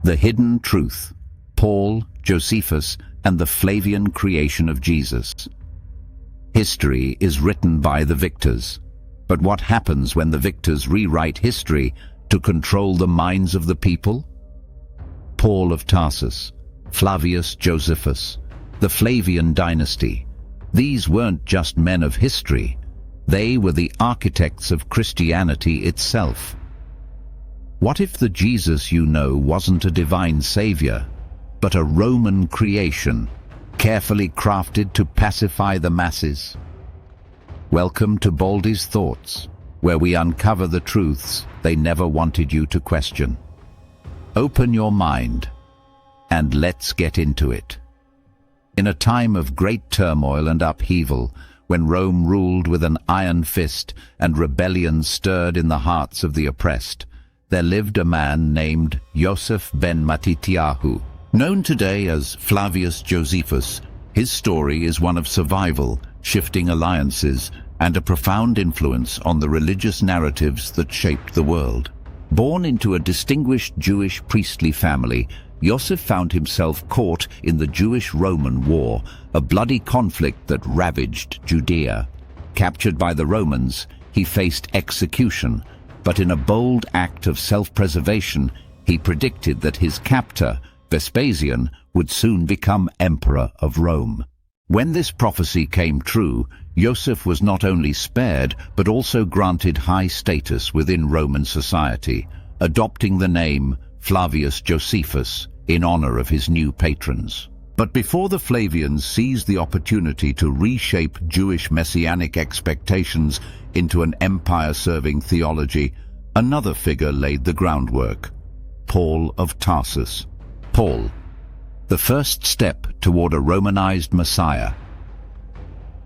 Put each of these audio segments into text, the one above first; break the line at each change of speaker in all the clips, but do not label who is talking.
The hidden truth, Paul, Josephus, and the Flavian creation of Jesus. History is written by the victors. But what happens when the victors rewrite history to control the minds of the people? Paul of Tarsus, Flavius Josephus, the Flavian dynasty. These weren't just men of history. They were the architects of Christianity itself. What if the Jesus you know wasn't a divine savior, but a Roman creation, carefully crafted to pacify the masses? Welcome to Baldys Thoughts, where we uncover the truths they never wanted you to question. Open your mind, and let's get into it. In a time of great turmoil and upheaval, when Rome ruled with an iron fist and rebellion stirred in the hearts of the oppressed, there lived a man named Yosef ben Matityahu. Known today as Flavius Josephus, his story is one of survival, shifting alliances, and a profound influence on the religious narratives that shaped the world. Born into a distinguished Jewish priestly family, Yosef found himself caught in the Jewish-Roman War, a bloody conflict that ravaged Judea. Captured by the Romans, he faced execution, but in a bold act of self-preservation, he predicted that his captor, Vespasian, would soon become emperor of Rome. When this prophecy came true, Yosef was not only spared, but also granted high status within Roman society, adopting the name Flavius Josephus in honor of his new patrons. But before the Flavians seized the opportunity to reshape Jewish messianic expectations into an empire-serving theology, another figure laid the groundwork: Paul of Tarsus. Paul, the first step toward a Romanized Messiah.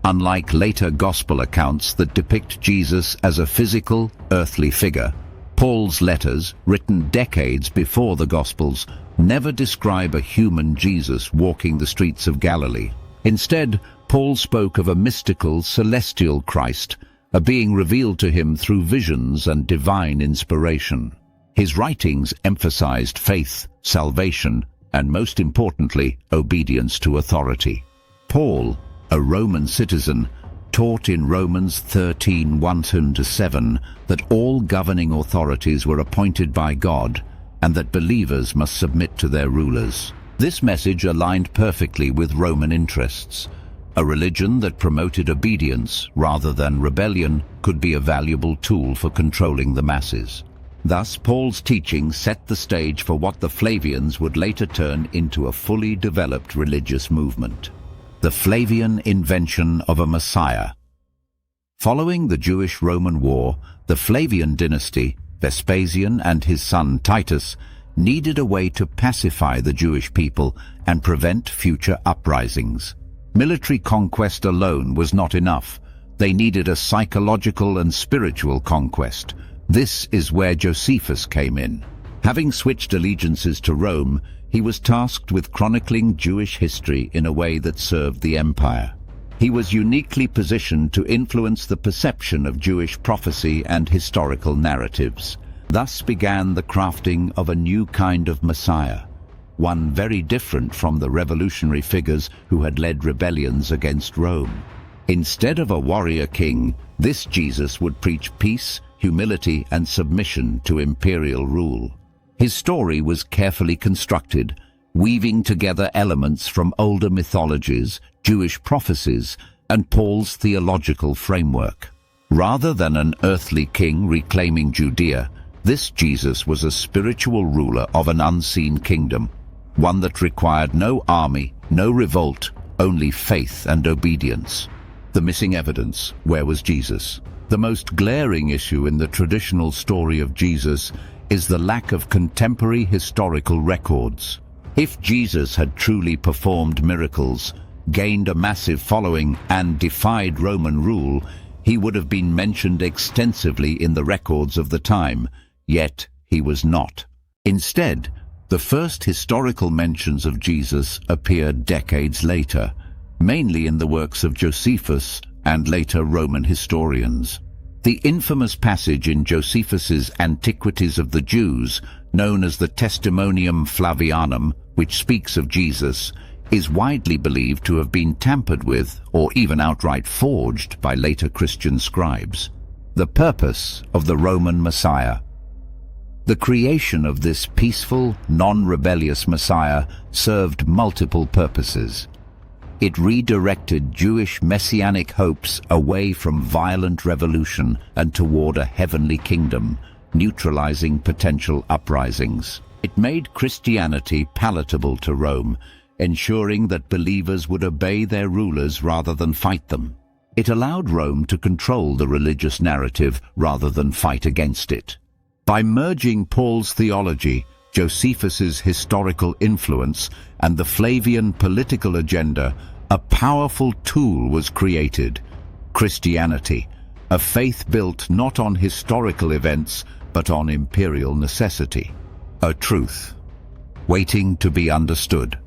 Unlike later gospel accounts that depict Jesus as a physical, earthly figure, Paul's letters, written decades before the Gospels, never describe a human Jesus walking the streets of Galilee. Instead, Paul spoke of a mystical, celestial Christ, a being revealed to him through visions and divine inspiration. His writings emphasized faith, salvation, and most importantly, obedience to authority. Paul, a Roman citizen, taught in Romans 13:1-7 that all governing authorities were appointed by God and that believers must submit to their rulers. This message aligned perfectly with Roman interests. A religion that promoted obedience rather than rebellion could be a valuable tool for controlling the masses. Thus, Paul's teaching set the stage for what the Flavians would later turn into a fully developed religious movement. The Flavian invention of a Messiah. Following the Jewish-Roman War, the Flavian dynasty, Vespasian and his son Titus, needed a way to pacify the Jewish people and prevent future uprisings. Military conquest alone was not enough. They needed a psychological and spiritual conquest. This is where Josephus came in. Having switched allegiances to Rome, he was tasked with chronicling Jewish history in a way that served the empire. He was uniquely positioned to influence the perception of Jewish prophecy and historical narratives. Thus began the crafting of a new kind of Messiah, one very different from the revolutionary figures who had led rebellions against Rome. Instead of a warrior king, this Jesus would preach peace, humility, and submission to imperial rule. His story was carefully constructed, weaving together elements from older mythologies, Jewish prophecies, and Paul's theological framework. Rather than an earthly king reclaiming Judea, this Jesus was a spiritual ruler of an unseen kingdom, one that required no army, no revolt, only faith and obedience. The missing evidence: where was Jesus? The most glaring issue in the traditional story of Jesus is the lack of contemporary historical records. If Jesus had truly performed miracles, gained a massive following, and defied Roman rule, he would have been mentioned extensively in the records of the time, yet he was not. Instead, the first historical mentions of Jesus appeared decades later, mainly in the works of Josephus and later Roman historians. The infamous passage in Josephus's Antiquities of the Jews known as the Testimonium Flavianum, which speaks of Jesus, is widely believed to have been tampered with or even outright forged by later Christian scribes. The purpose of the Roman Messiah. The creation of this peaceful, non-rebellious Messiah served multiple purposes. It redirected Jewish messianic hopes away from violent revolution and toward a heavenly kingdom, neutralizing potential uprisings. It made Christianity palatable to Rome, ensuring that believers would obey their rulers rather than fight them. It allowed Rome to control the religious narrative rather than fight against it. By merging Paul's theology, Josephus's historical influence, and the Flavian political agenda, a powerful tool was created: Christianity, a faith built not on historical events but on imperial necessity. A truth, waiting to be understood.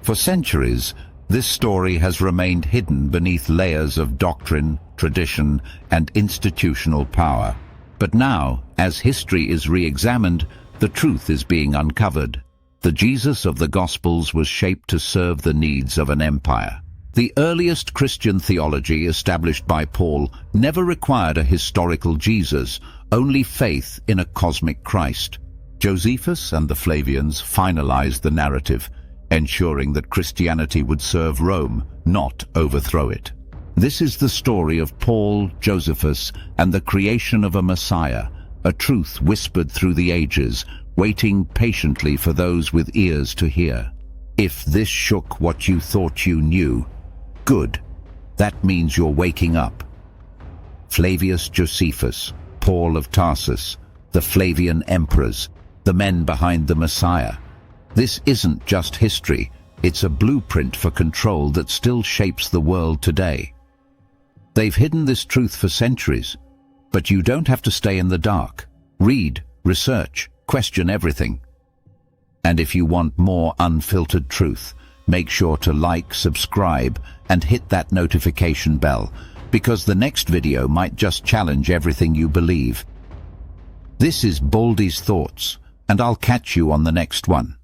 For centuries, this story has remained hidden beneath layers of doctrine, tradition, and institutional power. But now, as history is re-examined, the truth is being uncovered. The Jesus of the Gospels was shaped to serve the needs of an empire. The earliest Christian theology established by Paul never required a historical Jesus, only faith in a cosmic Christ. Josephus and the Flavians finalized the narrative, ensuring that Christianity would serve Rome, not overthrow it. This is the story of Paul, Josephus, and the creation of a Messiah, a truth whispered through the ages, waiting patiently for those with ears to hear. If this shook what you thought you knew, good. That means you're waking up. Flavius Josephus, Paul of Tarsus, the Flavian Emperors, the men behind the Messiah. This isn't just history, it's a blueprint for control that still shapes the world today. They've hidden this truth for centuries, but you don't have to stay in the dark. Read, research, question everything. And if you want more unfiltered truth, make sure to like, subscribe, and hit that notification bell, because the next video might just challenge everything you believe. This is Baldys Thoughts, and I'll catch you on the next one.